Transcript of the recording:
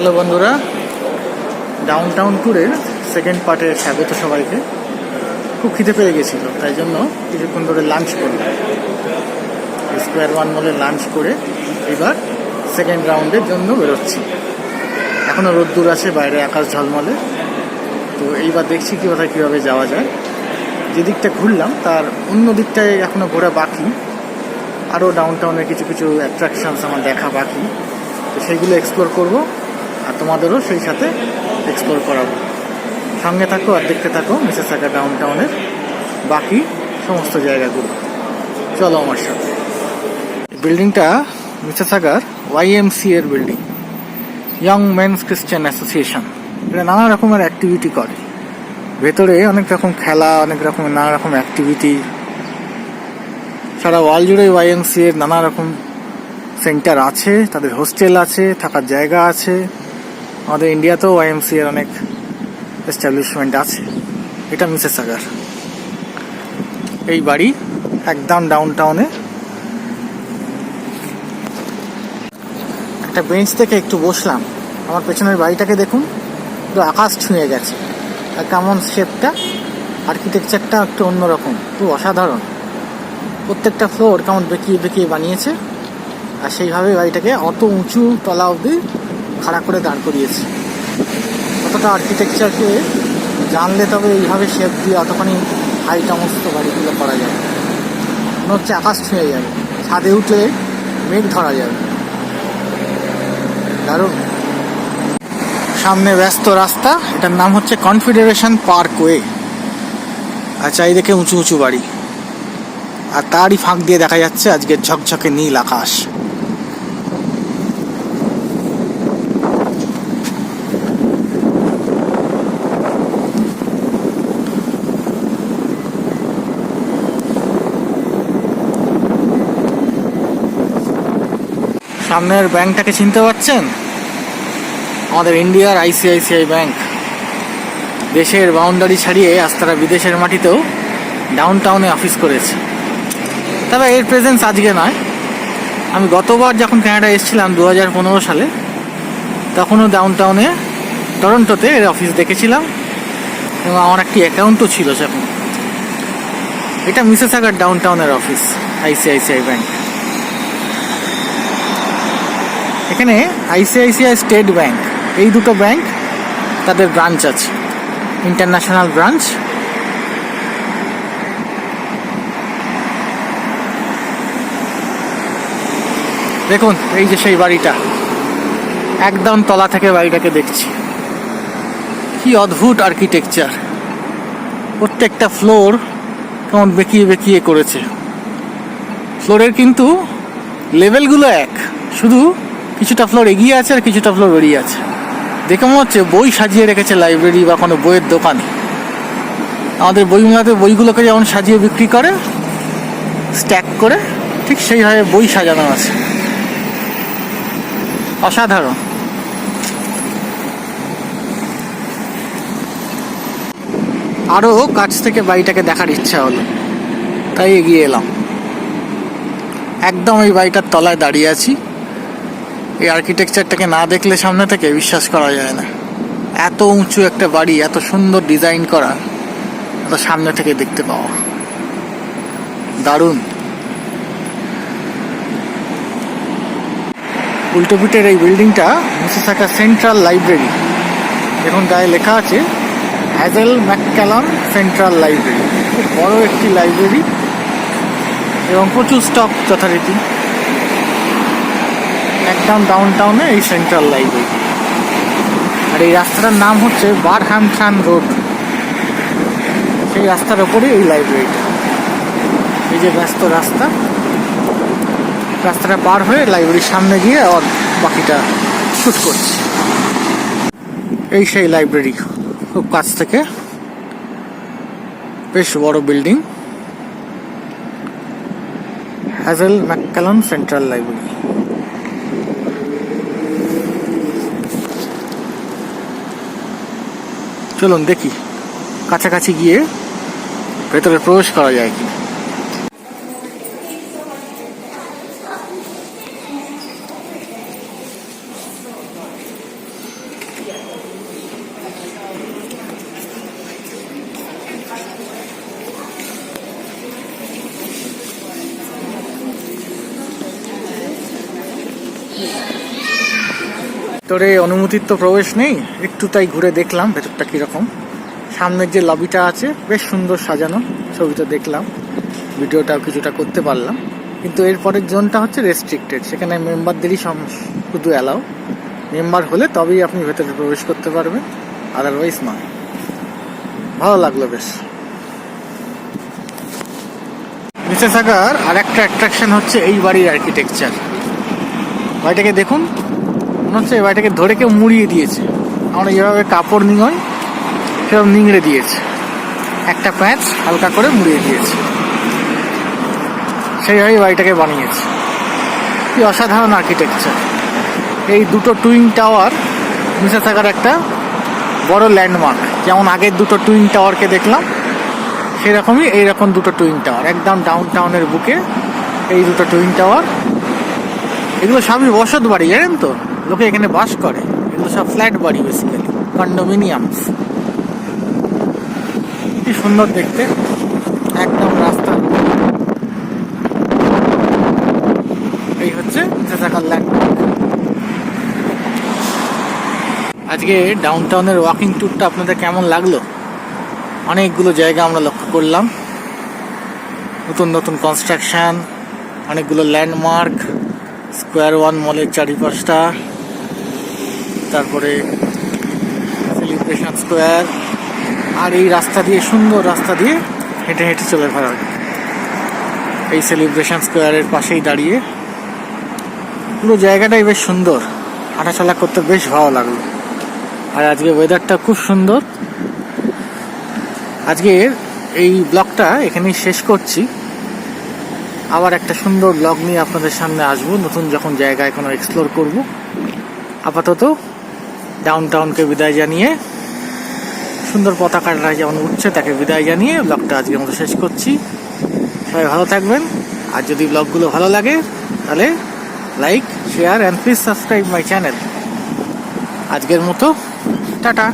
Hello বন্ধুরা, downtown ট্যুরের second পার্টে স্বাগত সবাইকে। খুব খিদে পেয়ে গেছিলো, তাই জন্য কিছুক্ষণ ধরে লাঞ্চ করলাম। স্কোয়ার ওয়ান মলে লাঞ্চ করে এবার সেকেন্ড রাউন্ডের জন্য বেরোচ্ছি। এখনও রোদ্দুর আছে, বাইরে আকাশ ঝলমলে। তো এইবার দেখছি কীভাবে যাওয়া যায়। যে দিকটা ঘুরলাম তার অন্য দিকটায় এখনও ঘোরা বাকি। আরও ডাউনটাউনের কিছু কিছু অ্যাট্রাকশনস আমার দেখা বাকি। তো সেইগুলো এক্সপ্লোর করব, আর তোমাদেরও সেই সাথে এক্সপ্লোর করাবো। সঙ্গে থাকো আর দেখতে থাকো মিসেসাগা ডাউনটাউনের বাকি সমস্ত জায়গাগুলো। চলো আমার সাথে। বিল্ডিংটা মিসেসাগার YMCA এর building, Young Men's Christian Association. এটা নানা রকমের অ্যাক্টিভিটি করে। ভেতরে অনেক রকম খেলা, অনেক রকমের নানা রকম অ্যাক্টিভিটি। সারা ওয়ার্ল্ড জুড়ে YMCA এর নানা রকম সেন্টার আছে, তাদের হোস্টেল আছে, থাকার জায়গা আছে। আমাদের ইন্ডিয়াতেও YMCA এর অনেক এস্টাবলিশমেন্ট আছে। এটা মিসেসাগার। এই বাড়ি একদম ডাউনটাউনে। একটা বেঞ্চ থেকে একটু বসলাম। আমার পেছনের বাড়িটাকে দেখুন, পুরো আকাশ ছুঁয়ে গেছে। আর কেমন শেপটা, আর্কিটেকচারটা একটু অন্যরকম, খুব অসাধারণ। প্রত্যেকটা ফ্লোর কেমন বেঁকিয়ে বেঁকিয়ে বানিয়েছে, আর সেইভাবে বাড়িটাকে অত উঁচু তলা অবধি খাড়া করে দাঁড় করিয়েছে। কতটা আর্কিটেকচারকে জানলে তবে এইভাবে শেপ দিয়ে অতখানি হাইট সমস্ত বাড়িগুলো করা যাবে। মনে হচ্ছে আকাশ ছুঁয়ে যাবে, ছাদে উঠলে মেঘ ধরা যাবে। দারুণ। সামনে ব্যস্ত রাস্তা, এটার নাম হচ্ছে কনফেডারেশন পার্কওয়ে। আর চারিদিকে উঁচু উঁচু বাড়ি, আর তারই ফাঁক দিয়ে দেখা যাচ্ছে আজকের ঝকঝকে নীল আকাশ। সামনের ব্যাংকটাকে চিনতে পারছেন? আমাদের ইন্ডিয়ার ICICI ব্যাংক। দেশের বাউন্ডারি ছাড়িয়ে আজ তারা বিদেশের মাটিতেও ডাউনটাউনে অফিস করেছে। তবে এর প্রেজেন্স আজকে নয়। আমি গতবার যখন কানাডা এসেছিলাম 2015 সালে, তখনও ডাউনটাউনে টরন্টোতে এর অফিস দেখেছিলাম, এবং আমার একটি অ্যাকাউন্টও ছিল সেখানে। এটা মিসেসাগার ডাউনটাউনের অফিস, ICICI ব্যাংক। এখানে ICICI স্টেট ব্যাংক, এই দুটো ব্যাংক তাদের ব্রাঞ্চ আছে, ইন্টারন্যাশনাল ব্রাঞ্চ। দেখুন এই যে সেই বাড়িটা, একদম তলা থেকে বাড়িটাকে দেখছি। কি অদ্ভুত আর্কিটেকচার! প্রত্যেকটা ফ্লোর কেমন বেঁকিয়ে বেঁকিয়ে করেছে। ফ্লোরের কিন্তু লেভেলগুলো এক, শুধু কিছুটা ফ্লোর এগিয়ে আছে আর কিছুটা ফ্লোর বেরিয়ে আছে। দেখে মনে হচ্ছে বই সাজিয়ে রেখেছে লাইব্রেরি বা কোনো বইয়ের দোকানে। আমাদের বইমেলাতে বইগুলোকে যেমন সাজিয়ে বিক্রি করে স্ট্যাক করে, ঠিক সেইভাবে বই সাজানো আছে। অসাধারণ। আরও কাছ থেকে বাড়িটাকে দেখার ইচ্ছা হলো, তাই এগিয়ে এলাম। একদম এই বাড়িটার তলায় দাঁড়িয়ে আছি। এই আর্কিটেকচারটাকে না দেখলে সামনে থেকে বিশ্বাস করা যায় না। এত উঁচু একটা বাড়ি, এত সুন্দর ডিজাইন করা, এত সামনে থেকে দেখতে পাওয়া দারুণ। উল্টো পিঠের এই বিল্ডিংটা মিসেসাগা সেন্ট্রাল লাইব্রেরি। এখন গায়ে লেখা আছে হ্যাজেল ম্যাকক্যালান সেন্ট্রাল লাইব্রেরি। খুব বড় একটি লাইব্রেরি এবং প্রচুর স্টক যথারীতি। একদম ডাউনটাউনে এই সেন্ট্রাল লাইব্রেরি। আর এই রাস্তাটার নাম হচ্ছে বারহ্যামটন রোড। সেই রাস্তার ওপরে এই লাইব্রেরিটা। এই যে ব্যস্ত রাস্তা, রাস্তাটা পার হয়ে লাইব্রেরির সামনে গিয়ে আবার বাকিটা শুট করছি। এই সেই লাইব্রেরি, খুব কাছ থেকে, বেশ বড় বিল্ডিং, হ্যাজেল ম্যাকক্যালান সেন্ট্রাল লাইব্রেরি। চলুন দেখি কাছাকাছি গিয়ে ভেতরে প্রবেশ করা যায় কি। ভেতরে অনুমতির তো প্রবেশ নেই, একটু তাই ঘুরে দেখলাম ভেতরটা কিরকম। সামনের যে লবিটা আছে বেশ সুন্দর সাজানো, ছবিটা দেখলাম, ভিডিওটাও কিছুটা করতে পারলাম। কিন্তু এরপরের জোনটা হচ্ছে রেস্ট্রিক্টেড, সেখানে মেম্বারদেরই শুধু অ্যালাউ। মেম্বার হলে তবেই আপনি ভেতরে প্রবেশ করতে পারবেন, আদারওয়াইজ নয়। ভালো লাগলো বেশ। মিসেসাগার আর একটা অ্যাট্রাকশন হচ্ছে এই বাড়ির আর্কিটেকচার। বাড়িটাকে দেখুন, মনে হচ্ছে এই বাড়িটাকে ধরে কেউ মুড়িয়ে দিয়েছে। আমরা যেভাবে কাপড় নিঙই সেরকম নিংড়ে দিয়েছে, একটা প্যাঁচ হালকা করে মুড়িয়ে দিয়েছে, সেইভাবেই বাড়িটাকে বানিয়েছে। কি অসাধারণ আর্কিটেকচার! এই দুটো টুইন টাওয়ার মিসেসাগার একটা বড় ল্যান্ডমার্ক। যেমন আগের দুটো টুইন টাওয়ারকে দেখলাম, সেরকমই এইরকম দুটো টুইন টাওয়ার একদম ডাউন টাউনের বুকে। এই দুটো টুইন টাওয়ার, এগুলো সবই বসত বাড়ি, জানেন তো, লোকে এখানে বাস করে। এগুলো সব ফ্ল্যাট বাড়ি, বেসিক্যালি কন্ডোমিনিয়ামস। কি সুন্দর দেখতে, একদম রাস্তা। এই হচ্ছে মিসেসাগার ল্যান্ডমার্ক। আজকে ডাউন টাউনের ওয়াকিং ট্যুরটা আপনাদের কেমন লাগলো? অনেকগুলো জায়গা আমরা লক্ষ্য করলাম, নতুন নতুন কনস্ট্রাকশন, অনেকগুলো ল্যান্ডমার্ক, স্কোয়ার ওয়ান মলের চারিপাশটা, তারপরে সেলিব্রেশন স্কোয়ার, আর এই রাস্তা দিয়ে, সুন্দর রাস্তা দিয়ে হেঁটে হেঁটে চলে ফেরা। এই সেলিব্রেশন স্কোয়ারের পাশেই দাঁড়িয়ে পুরো জায়গাটাই বেশ সুন্দর, হাঁটাচলা করতে বেশ ভালো লাগলো। আর আজকে ওয়েদারটা খুব সুন্দর। আজকের এই ব্লগটা এখানেই শেষ করছি। আবার একটা সুন্দর ব্লগ নিয়ে আপনাদের সামনে আসবো, নতুন যখন জায়গা এখনো এক্সপ্লোর করব। আপাতত ডাউন টাউনকে বিদায় জানিয়ে, সুন্দর পতাকাটা যেমন উঠছে তাকে বিদায় জানিয়ে ব্লগটা আজকে আমরা শেষ করছি। সবাই ভালো থাকবেন। আর যদি ব্লগগুলো ভালো লাগে তাহলে like, share and please subscribe my channel. আজকের মতো টাটা।